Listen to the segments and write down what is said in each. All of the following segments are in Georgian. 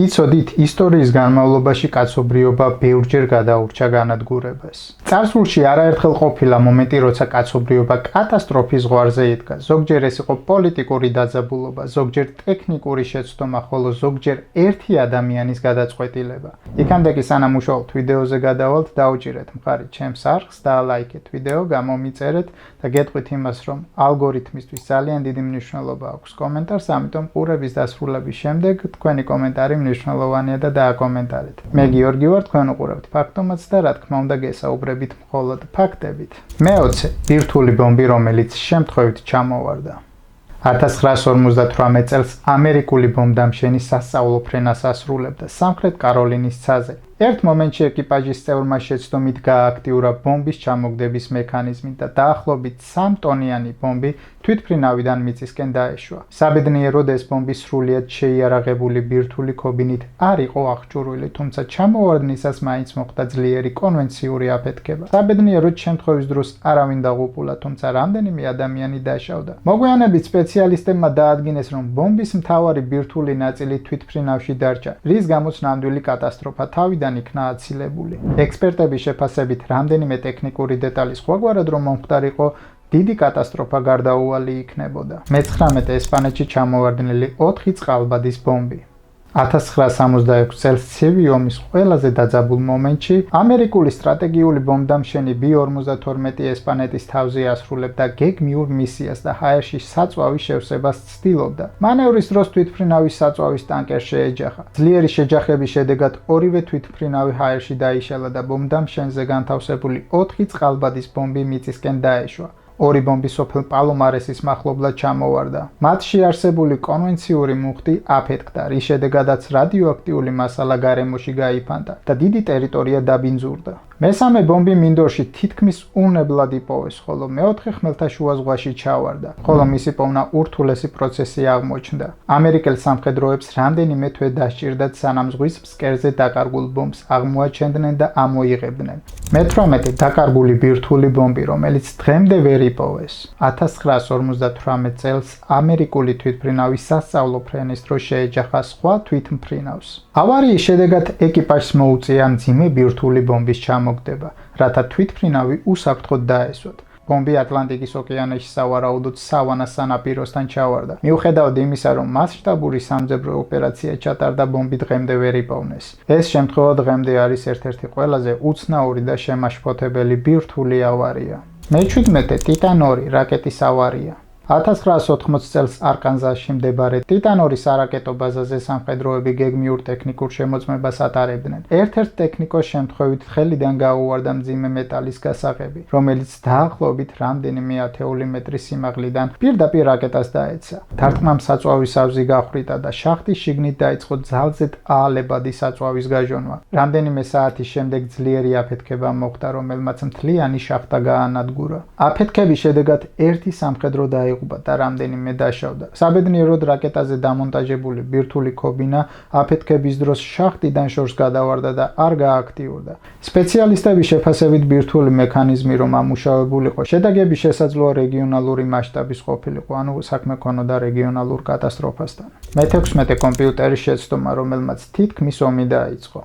იცოდით, ისტორიის განმავლობაში კაცობრიობა ბევრჯერ გადაურჩა განადგურებას. წარსულში არაერთხელ ყოფილა მომენტი, როცა კაცობრიობა კატასტროფის ზღვარზე იდგა. ზოგჯერ ეს იყო პოლიტიკური დაძაბულობა, ზოგჯერ ტექნიკური შეცდომა, ხოლო ზოგჯერ ერთი ადამიანის გადაწყვეტილება. იქამდე კი სანამ უშუალოდ ვიდეოზე გადავალთ, დაუჭირეთ მხარი ჩემს არხს, დაალაიქეთ ვიდეო, გამომიწერეთ და გეტყვით იმას, რომ ალგორითმისთვის ძალიან დიდი მნიშვნელობა აქვს კომენტარს, ამიტომ ყურების დასრულების შემდეგ თქვენი კომენტარი მნიშვნელოვანია და დააკომენტარეთ. მე გიორგი ვარ, თქვენ უყურებთ ფაქტომატს და რა თქმა უნდა გესაუბრებით მხოლოდ ფაქტებით. მე-20 ბირთვული ბომბი, რომელიც შემთხვევით ჩამოვარდა. 1958 წელს ამერიკული ბომბდამშენი სასწავლო ფრენას ასრულებდა სამხრეთ კაროლინის ცაზე. ერთ მომენტში ეკიპაჟის წევრმა შეცდომით გააქტიურა ბომბის ჩამოგდების მექანიზმი და დაახლოებით 3 ტონიანი ბომბი თვითმფრინავიდან მიწისკენ დაეშვა. საბედნიეროდ ეს ბომბი სრულიად შეიარაღებული ბირთვული ქობინით არ იყო აღჭურვილი, თუმცა ჩამოვარდნისას მაინც მოხდა ძლიერი კონვენციური აფეთქება. საბედნიეროდ შემთხვევის დროს არავინ დაღუპულა, თუმცა რამდენიმე ადამიანი დაშავდა. მოგვიანებით სპეციალისტებმა დაადგინეს, რომ ბომბის მთავარი ბირთვული ნაწილი თვითმფრინავში დარჩა, რის გამოც ნამდვილი კატასტროფა თავიდან იქნა აცილებული. ექსპერტების შეფასებით რამდენიმე ტექნიკური დეტალი სხვაგვარად რომ მომხდარიყო, დიდი კატასტროფა გარდაუვალი იქნებოდა. მე-19 ესპანეთში ჩამოვარდნილი 4 წყალბადის ბომბი. 1966 წელს ცივი ომის ყველაზე დაძაბულ მომენტში ამერიკული სტრატეგიული ბომბდამშენი B-52 ესპანეთის თავზე ასრულებდა გეგმიურ მისიას და ჰაერში საწვავის შევსებას ცდილობდა. მანევრის დროს თვითმფრინავის საწვავის ტანკერს შეეჯახა. ძლიერი შეჯახების შედეგად ორივე თვითმფრინავი ჰაერში დაიშალა და ბომბდამშენზე განთავსებული 4 წყალბადის ბომბი მიწისკენ დაეშვა. ორი ბომბი სოფელ პალომარესის მახლობლად ჩამოვარდა. მათში არსებული კონვენციური მუხტი აფეთქდა, რის შედეგადაც რადიოაქტიული მასალა გარემოში გაიფანტა და დიდი ტერიტორია დაბინძურდა. მესამე ბომბი მინდორში თითქმის უნებლად იპოვეს, ხოლო მეოთხე ხმელთაშუა ზღვაში ჩავარდა, ხოლო მისი პოვნა ურთულესი პროცესი აღმოჩნდა. ამერიკელ სამხედროებს რამდენიმე თვე დასჭირდათ, სანამ ზღვის ფსკერზე დაკარგულ ბომბს აღმოაჩენდნენ და ამოიღებდნენ. მე-18 დაკარგული ბირთვული ბომბი, რომელიც დღემდე ვერ იპოვეს. 1958 წელს ამერიკული თვითმფრინავის სასწავლო ფრენის დროს შეეჯახა სხვა თვითმფრინავს. ავარიის შედეგად ეკიპაჟს მოუწია მძიმე ბირთვული ბომბის ჩამოგდება, რათა თვითმფრინავი უსაფრთხოდ დაესვათ. ბომბი ატლანტიკის ოკეანეში სავარაუდოდ სავანას სანაპიროსთან ჩავარდა. მიუხედავად იმისა, რომ მასშტაბური სამძებრო ოპერაცია ჩატარდა, ბომბი დღემდე ვერ იპოვნეს. ეს შემთხვევა დღემდე არის ერთ-ერთი ყველაზე უცნაური და შემაშფოთებელი ბირთვული ავარია. მე-17 ტიტან-2 რაკეტის ავარია. 1980 წელს არკანზასში მდებარე ტიტან-2 სარაკეტო ბაზაზე სამხედროები გეგმიურ ტექნიკურ შემოწმებას ატარებდნენ. ერთ-ერთ ტექნიკოს შემთხვევით ხელიდან გაუვარდა მძიმე მეტალის გასაღები, რომელიც დაახლოებით რამდენიმე ათეული მეტრის სიმაღლიდან პირდაპირ რაკეტას დაეცა. დარტყმამ საწვავის ავზი გახვრიტა და შახტის შიგნით დაიწყო ძალზედ აალებადი საწვავის გაჟონვა. რამდენიმე საათის შემდეგ ძლიერი აფეთქება მოხდა, რომელმაც მთლიანი შახტა გაანადგურა. აფეთქების შედეგად ერთი სამხედრო დაიღუპა და რამდენიმე დაშავდა. საბედნიეროდ რაკეტაზე დამონტაჟებული ბირთვული ქობინა აფეთქების დროს შახტიდან შორს გადავარდა და არ გააქტიურდა. სპეციალისტების შეფასებით ბირთვული მექანიზმი რომ ამუშავებულიყო, შედაგების შესაძლოა რეგიონალური მასშტაბის ყოფილიყო, ანუ საქმე ქონოდა რეგიონალურ კატასტროფასთან. მე-16 კომპიუტერის შეცდომა, რომელმაც თითქმის ომი დაიწყო.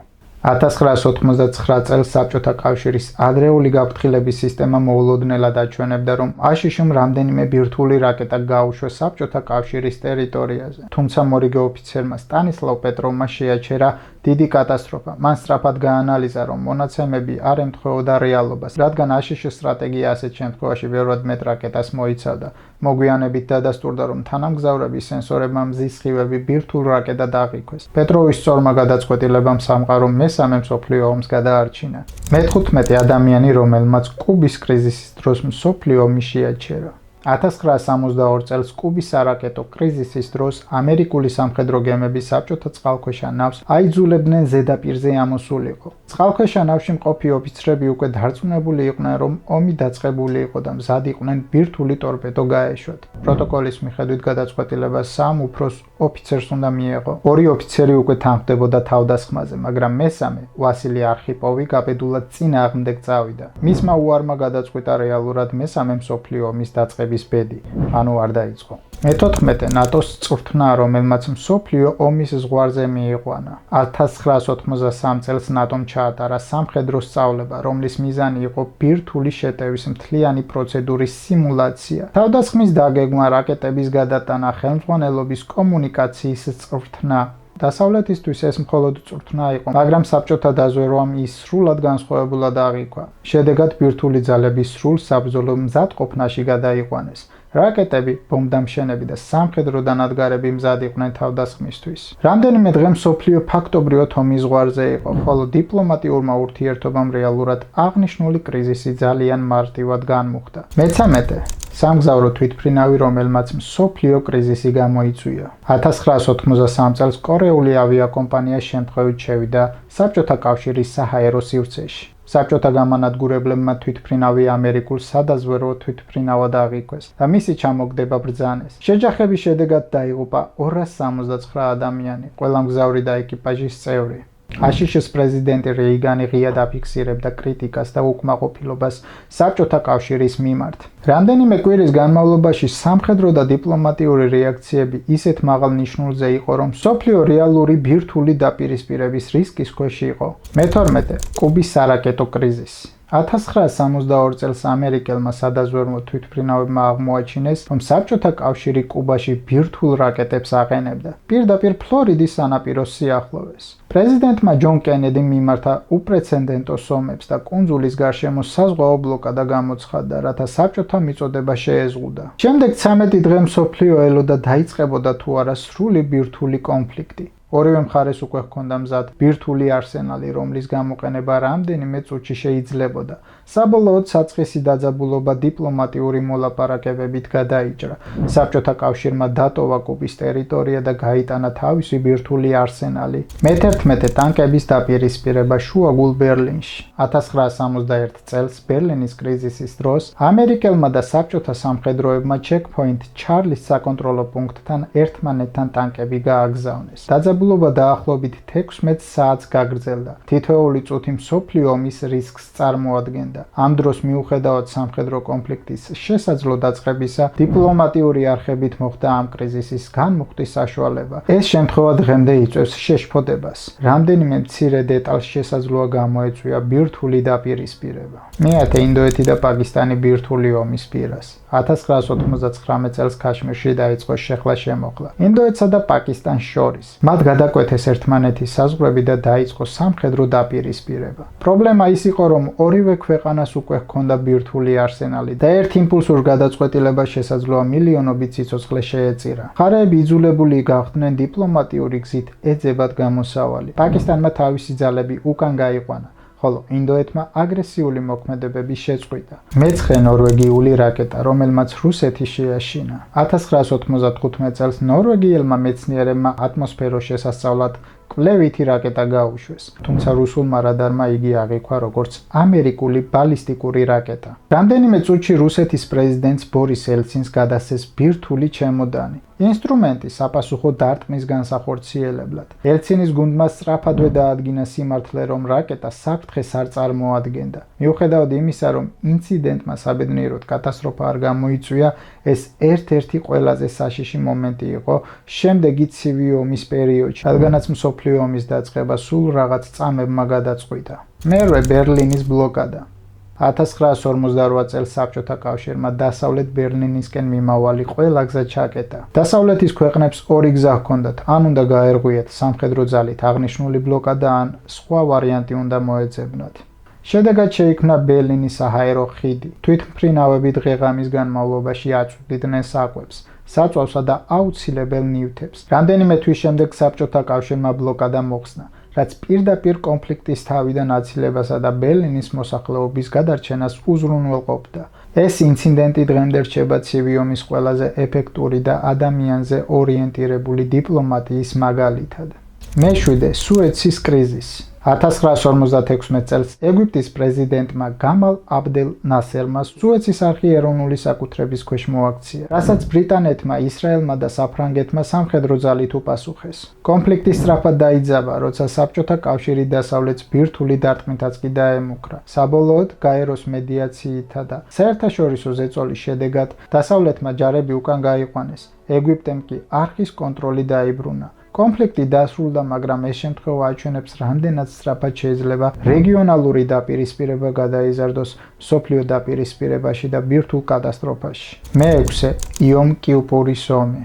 1989 წელს საბჭოთა კავშირის ადრეული გაფრთხილების სისტემა მოულოდნელად აჩვენებდა, რომ აშშ-მ რამდენიმე ბირთვული რაკეტა გაუშვა საბჭოთა კავშირის ტერიტორიაზე. თუმცა მორიგე ოფიცერმა სტანისლავ პეტროვმა შეაჩერა დიდი კატასტროფა. მან სწრაფად გაანალიზა, რომ მონაცემები არ ემთხვეოდა რეალობას, რადგან აშშ სტრატეგია ასეთ შემთხვევაში ბევრად მეტ რაკეტას მოიცავდა. მოგვიანებით დადასტურდა, რომ თანამგზავრების სენსორებმა მზის სხივები ბირთვულ რაკეტად აღიქვეს. პეტროვის სწორმა გადაწყვეტილებამ სამყარომ მესამე მსოფლიო ომს გადაარჩინა. მე-15 ადამიანი, რომელმაც კუბის კრიზისის დროს მსოფლიო ომი შეაჩერა. 1962 წელს კუბის სარაკეტო კრიზისის დროს ამერიკული სამხედრო გემები საბჭოთა წყალქვეშა ნავს აიძულებდნენ ზედაპირზე ამოსულიყო. წყალქვეშა ნავში მყოფი ოფიცრები უკვე დარწმუნებული იყვნენ, რომ ომი დაწყებული იყო და მზად იყვნენ ბირთვული ტორპედო გაეშვათ. პროტოკოლის მიხედვით გადაწყვეტილება 3 უფროს ოფიცერს უნდა მიეღო. 2 ოფიცერი უკვე თანხმდებოდა თავდასხმაზე, მაგრამ მესამე, ვასილი არხიპოვი, გაბედულად წინააღმდეგ წავიდა. მისმა უარმა გადაწყვიტა რეალურად მესამე მსოფლიო ომის დაწყების დაწესების ბედი, ანუ არ დაიწყო. მე-14 ნატოს წვრთნა, რომელმაც მსოფლიო ომის ზღვარზე მიიყვანა. 1983 წელს ნატომ ჩაატარა სამხედრო სწავლება, რომლის მიზანი იყო ბირთვული შეტევის მთლიანი პროცედურის სიმულაცია, თავდასხმის დაგეგმა, რაკეტების გადატანა, ხელმძღვანელობის კომუნიკაციის წვრთნა. დასავლეთისთვის ეს მხოლოდ წვრთნა იყო, მაგრამ საბჭოთა დაზვერვამ ის სრულად განსხვავებულად აღიქვა. შედეგად ბირთვული ძალების სრულ საბრძოლო მზადყოფნაში გადაიყვანეს. რაკეტები, ბომბდამშენები და სამხედრო დანადგარები მზად იყვნენ თავდასხმისთვის. რამდენიმე დღე მსოფლიო ფაქტობრივად ომის ზღვარზე იყო, ხოლო დიპლომატიურმა ურთიერთობამ რეალურად აღნიშნული კრიზისი ძალიან მარტივად განმუხტა. მე-13 სამგზავრო თვითმფრინავი, რომელმაც მსოფლიო კრიზისი გამოიწვია. 1983 წელს კორეული ავიაკომპანია შემთხვევით შევიდა საბჭოთა კავშირის საჰაერო სივრცეში. საბჭოთა გამანადგურებლებმა თვითმფრინავი ამერიკულ სადაზვერვო თვითმფრინავად აღიქვეს და მისი ჩამოგდება ბრძანეს. შეჯახების შედეგად დაიღუპა 269 ადამიანი, ყველა მგზავრი და ეკიპაჟის წევრი. აშშ-ის პრეზიდენტი რეიგანი ღიად აფიქსირებდა კრიტიკას და უკმაყოფილებას საბჭოთა კავშირის მიმართ. რამდენიმე კვირის განმავლობაში სამხედრო და დიპლომატიური რეაქციები ისეთ მაღალ ნიშნულზე იყო, რომ მსოფლიო რეალური ბირთვული დაპირისპირების რისკის ქვეშ იყო. მე-12 კუბის სარაკეტო კრიზისი. 1962 წელს ამერიკელმა სადაზვერვო თვითმფრინავებმა აღმოაჩინეს, რომ საბჭოთა კავშირი კუბაში ბირთვულ რაკეტებს აყენებდა, პირდაპირ ფლორიდის სანაპიროს სიახლოვეს. პრეზიდენტმა ჯონ კენედიმ მიმართა უპრეცედენტო ომებს და კუნძულის გარშემო საზღვაო ბლოკადა გამოცხადდა, რათა საბჭოთა მიწოდება შეეზღუდა. შემდეგ 13 დღე მსოფლიო ელოდა დაიწყებოდა თუ არა სრული ბირთვული კონფლიქტი. ორივე მხარეს უკვე ჰქონდა მზად ბირთვული არსენალი, რომლის გამოყენება რამდენიმე წუთში შეიძლებოდა. საბოლოოდ საწყისი დაძაბულობა დიპლომატიური მოლაპარაკებებით გადაიჭრა. საბჭოთა კავშირმა დატოვა კუბის ტერიტორია და გაიტანა თავისი ბირთვული არსენალი. მე-11 ტანკების დაპირისპირება შუაგულ ბერლინში. 1961 წელს ბერლინის კრიზისის დროს ამერიკელმა და საბჭოთა სამხედროებმა ჩეკპოინტ ჩარლის საკონტროლო პუნქტთან ერთმანეთთან ტანკები გააგზავნეს. დაძაბულობა დაახლოებით 16 საათს გაგრძელდა. თითოეული წუთი მსოფლიო ომის რისკს წარმოადგენდა. ამ დროს მიუხედავად სამხედრო კონფლიქტის შესაძლო დაწყებისა, დიპლომატიური არხებით მოხდა ამ კრიზისის განმუხტვის საშუალება. ეს შემთხვევა დღემდე იწვევს შეშფოთებას. რამდენიმე მცირე დეტალს შესაძლოა გამოეწვია ბირთვული დაპირისპირება. მე-10 ინდოეთი და პაკისტანი ბირთვული ომის პირას. 1999 წელს ქაშმირში დაიწყო შეხლა-შემოხლა ინდოეთსა და პაკისტანს შორის. მათ გადაკვეთეს ერთმანეთის საზღვრები და დაიწყო სამხედრო დაპირისპირება. პრობლემა ის იყო, რომ ორივე ქვეყანას უკვე ჰქონდა ბირთვული არსენალი და ერთ იმპულსურ გადაწყვეტილებას შესაძლოა მილიონობით სიცოცხლე შეეწირა. მხარეები იძულებული გახდნენ დიპლომატიური გზით ეძებათ გამოსავალი. პაკისტანმა თავისი ძალები უკან გაიყვანა, ხოლო ინდოეთმა აგრესიული მოქმედებები შეწყვიტა. მე-9 ნორვეგიული რაკეტა, რომელმაც რუსეთი შეაშინა. 1995 წელს ნორვეგიელმა მეცნიერებმა ატმოსფეროს შესასწავლად კვლევითი რაკეტა გაუშვეს, თუმცა რუსულმა რადარმა იგი აღიქვა როგორც ამერიკული ბალისტიკური რაკეტა. რამდენიმე წუთში რუსეთის პრეზიდენტს ბორის ელცინს გადასცეს ბირთვული ჩემოდანი. ინსტრუმენტი საპასუხო დარტყმის განსახორციელებლად. ელცინის გუნდმა სწრაფადვე დაადგინა სიმართლე, რომ რაკეტა საფრთხეს არ წარმოადგენდა. მიუხედავად იმისა, რომ ინციდენტმა საბედნიეროდ კატასტროფა არ გამოიწვია, ეს ერთ-ერთი ყველაზე საშიში მომენტი იყო შემდეგი ცივი ომის პერიოდში, რადგანაც მსოფლიო ომის დაწყება სულ რაღაც წამებმა გადაწყვიტა. მერვე ბერლინის ბლოკადა. 1948 წელს საბჭოთა კავშირმა დასავლეთ ბერლინისკენ მიმავალი ყველა გზა ჩაკეტა. დასავლეთის ქვეყნებს ორი გზა ჰქონდათ, ან უნდა გაერღვიათ სამხედრო ძალით აღნიშნული ბლოკადა, ან სხვა ვარიანტი უნდა მოეძებნათ. შედეგად შეიქმნა ბერლინის საჰაერო ხიდი. თვითმფრინავები დღე-ღამის განმავლობაში აწვდიდნენ საკვებს, საწვავსა და აუცილებელ ნივთებს. რამდენიმე თვის შემდეგ საბჭოთა კავშირმა ბლოკადა მოხსნა, რაც პირდაპირ კონფლიქტის თავიდან აცილებასა და ბერლინის მოსახლეობის გადარჩენას უზრუნველყოფდა. ეს ინციდენტი დღემდე რჩება ცივი ომის ყველაზე ეფექტური და ადამიანზე ორიენტირებული დიპლომატიის მაგალითად. მეშვიდე სუეცის კრიზისი. 1956 წელს ეგვიპტის პრეზიდენტმა გამალ აბდელ ნასერმა სუეცის არხი ეროვნული საკუთრების ქვეშ მოაქცია, რასაც ბრიტანეთმა, ისრაელმა და საფრანგეთმა სამხედრო ძალით უპასუხეს. კონფლიქტი სწრაფად დაიძაბა, როცა საბჭოთა კავშირი დასავლეთს ბირთვული დარტყმითაც კი დაემუქრა. საბოლოოდ, გაეროს მედიაციითა და საერთაშორისო ზეწოლის შედეგად დასავლეთმა ჯარები უკან გაიყვანეს, ეგვიპტემ კი არხის კონტროლი დაიბრუნა. კონფლიქტი დასრულდა, მაგრამ ეს შემთხვევა აჩვენებს, რამდენად სწრაფად შეიძლება რეგიონალური დაპირისპირება გადაიზარდოს მსოფლიო დაპირისპირებაში და ბირთვულ კატასტროფაში. მეექვსე იომ კიპურის ომი.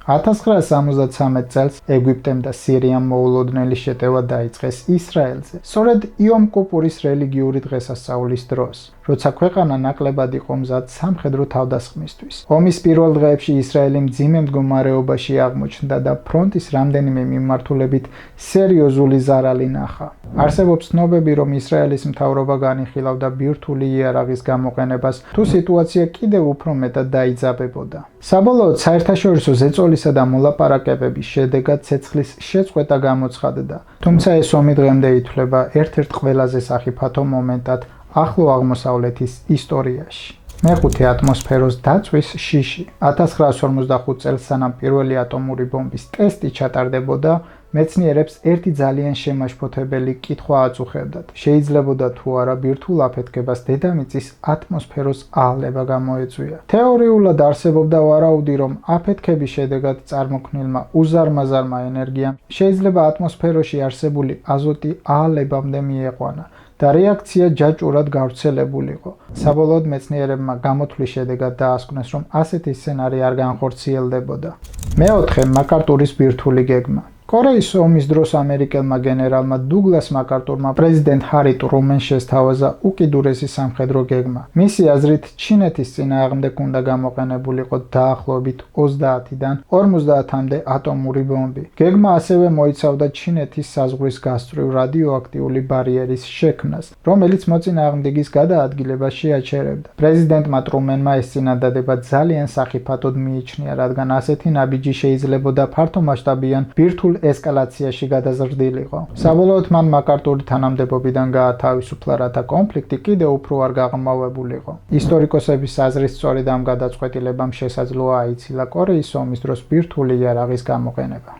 1973 წელს ეგვიპტემ და სირიამ მოულოდნელი შეტევა დაიწყეს ისრაელზე. სწორედ იომ კიპურის რელიგიური დღესასწაულის დროს, როცა ქვეყანა ნაკლებად იყო მზად სამხედრო თავდასხმისთვის. ომის პირველ დღეებში ისრაელი მძიმე მდგომარეობაში აღმოჩნდა და ფრონტის რამდენიმე მიმართულებით სერიოზული ზარალი ნახა. არსებობს ცნობები, რომ ისრაელის მთავრობა განიხილავდა ბირთვული იარაღის გამოყენებას, თუ სიტუაცია კიდევ უფრო მეტად დაიძაბებოდა. საბოლოოდ საერთაშორისო ზეწოლისა და მოლაპარაკებების შედეგად ცეცხლის შეწყვეტა გამოცხადდა. თუმცა ეს ომი დღემდე ითვლება ერთ-ერთ ყველაზე სახიფათო მომენტად ახლო აღმოსავლეთის ისტორიაში. მეხუთე ატმოსფეროს დაწვის შიში. 1945 წელს სანამ პირველი ატომური ბომბის ტესტი ჩატარდებოდა, მეცნიერებს ერთი ძალიან შემაშფოთებელი კითხვა აწუხებდათ. შეიძლებოდა თუ არა ბირთვულ აფეთქებას დედამიწის ატმოსფეროს აალება გამოეწვია. თეორიულად არსებობდა ვარაუდი, რომ აფეთქების შედეგად წარმოქმნილმა უზარმაზარმა ენერგიამ შეიძლება ატმოსფეროში არსებული აზოტი აალებამდე მიეყვანა და რეაქცია ჯაჭვურად გავრცელებულიყო. საბოლოოდ მეცნიერებმა გამოთვლის შედეგად დაასკვნეს, რომ ასეთი სცენარი არ განხორციელდებოდა. მეოთხე მაკარტურის ბირთვული გეგმა. კორეის ომის დროს ამერიკელმა გენერალმა დუგლას მაკარტურმა პრეზიდენტ ჰარი ტრუმენს შესთავაზა უკიდურესი სამხედრო გეგმა. მისი აზრით, ჩინეთის წინააღმდეგ უნდა გამოყენებულიყო დაახლოებით 30-დან 50-მდე ატომური ბომბი. გეგმა ასევე მოიცავდა ჩინეთის საზღვრის გასწვრივ რადიოაქტიული ბარიერის შექმნას, რომელიც მოწინააღმდეგის გადაადგილებას შეაჩერებდა. პრეზიდენტმა ტრუმენმა ეს წინადადება ძალიან სახიფათოდ მიიჩნია, რადგან ასეთი ნაბიჯი შეიძლებოდა ფართომასშტაბიან ბირთვულ ესკალაციაში გადაზრდილიყო. საბოლოოდ მან მაკარტური თანამდებობიდან გაათავისუფლა, რათა კონფლიქტი კიდევ უფრო არ გაღრმავებულიყო. ისტორიკოსების აზრით, სწორედ ამ გადაწყვეტილებამ შესაძლოა აიცილა კორეის ომის დროს ბირთვული იარაღის გამოყენება.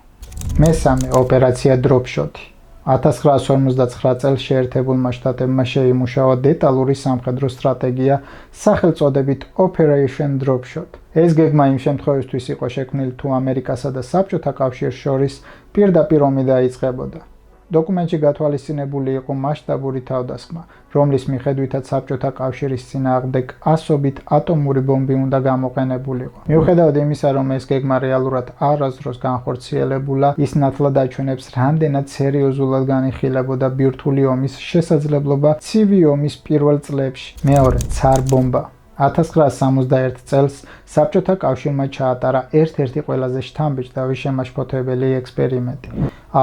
მესამე ოპერაცია დროპშოტი. 1959 წელს შეერთებულმა შტატებმა შეიმუშავა დეტალური სამხედრო სტრატეგია სახელწოდებით Operation Dropshot. ეს გეგმა იმ შემთხვევისთვის იყო შექმნილი, თუ ამერიკასა და საბჭოთა კავშირს შორის პირდაპირ ომი დაიწყებოდა. დოკუმენტში გათვალისწინებული იყო მასშტაბური თავდასხმა, რომლის მიხედვითაც საბჭოთა კავშირის წინააღმდეგ ასობით ატომური ბომბი უნდა გამოყენებულიყო. მიუხედავად იმისა, რომ ეს გეგმა რეალურად არასდროს განხორციელებულა, ის ნათლად აჩვენებს, რამდენად სერიოზულად განიხილებოდა ბირთვული ომის შესაძლებლობა ცივი ომის პირველ წლებში. მეორე ცარ ბომბა. 1961 წელს საბჭოთა კავშირმა ჩაატარა ერთ-ერთი ყველაზე შთამბეჭდავი შემაშფოთებელი ექსპერიმენტი.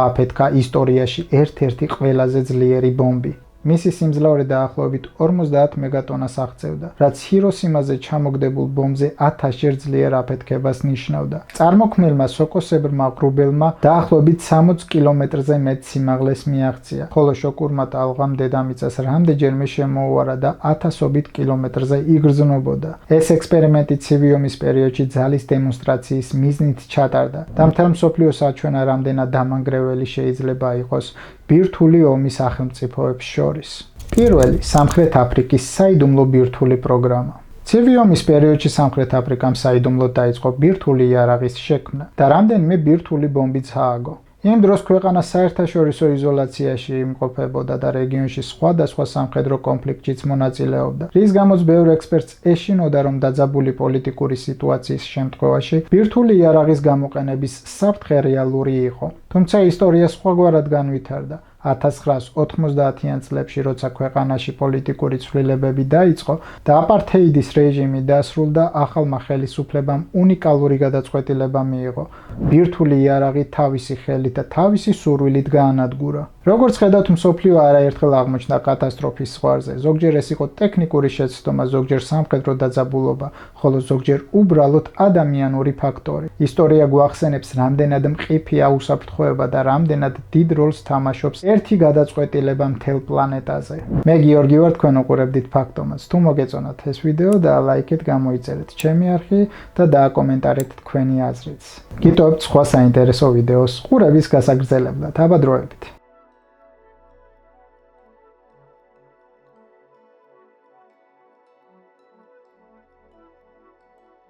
ააფეთქა ისტორიაში ერთ-ერთი ყველაზე ძლიერი ბომბი. მისი სიმძლავრე დაახლოებით 50 მეგატონას აღწევდა, რაც ჰიროსიმაზე ჩამოგდებულ ბომბზე 1000-ჯერ ძლიერ აფეთქებას ნიშნავდა. წარმოქმნილმა სოკოსებრმა ღრუბელმა დაახლოებით 60 კილომეტრზე მეტ სიმაღლეს მიაღწია, ხოლო შოკურმა ტალღამ დედამიწას რამდენჯერმე შემოუარა და 1000-ობით კილომეტრზე იგრძნობოდა. ეს ექსპერიმენტი ცივი ომის პერიოდში ძალის დემონსტრაციის მიზნით ჩატარდა და მთელ მსოფლიოს აჩვენა, რამდენად დამანგრეველი შეიძლება იყოს ბირთვული ომის სახელმწიფოებს შორის. პირველი სამხრეთ აფრიკის საიდუმლო ბირთვული პროგრამა. ცივი ომის პერიოდში სამხრეთ აფრიკამ საიდუმლოდ დაიწყო ბირთვული იარაღის შექმნა და რამდენიმე ბირთვული ბომბიც ააგო. იმ დროს ქვეყანა საერთაშორისო იზოლაციაში იმყოფებოდა და რეგიონში სხვადასხვა სამხედრო კონფლიქტშიც მონაწილეობდა, რის გამოც ბევრ ექსპერტს ეშინოდა, რომ დაძაბული პოლიტიკური სიტუაციის შემთხვევაში ბირთვული იარაღის გამოყენების საფრთხე რეალური იყო. თუმცა ისტორია სხვაგვარად განვითარდა. 1990-იან წლებში, როცა ქვეყანაში პოლიტიკური ცვლილებები დაიწყო და აპართეიდის რეჟიმი დასრულდა, ახალმა ხელისუფლებამ უნიკალური გადაწყვეტილება მიიღო. ბირთვული იარაღი თავისი ხელით და თავისი სურვილით გაანადგურა. როგორც ხედავთ, მსოფლიო არაერთხელ აღმოჩნდა კატასტროფის ზღვარზე. ზოგჯერ ეს იყო ტექნიკური შეცდომა, ზოგჯერ სამხედრო დაძაბულობა, ხოლო ზოგჯერ უბრალოდ ადამიანური ფაქტორი. ისტორია გვახსენებს, რამდენად მყიფეა უსაფრთხო განსხვავება და რამდენად დიდ როლს თამაშობს ერთი გადაწყვეტილება მთელ პლანეტაზე. მე გიორგი ვარ, თქვენ უყურებდით ფაქტომას. თუ მოგეწონათ ეს ვიდეო და ლაიქით გამოიწერეთ ჩემი არხი და დააკომენტარეთ თქვენი აზრიც. გიტოვებთ სხვა საინტერესო ვიდეოს ყურების გასაგრძელებლად. აბა დროებით.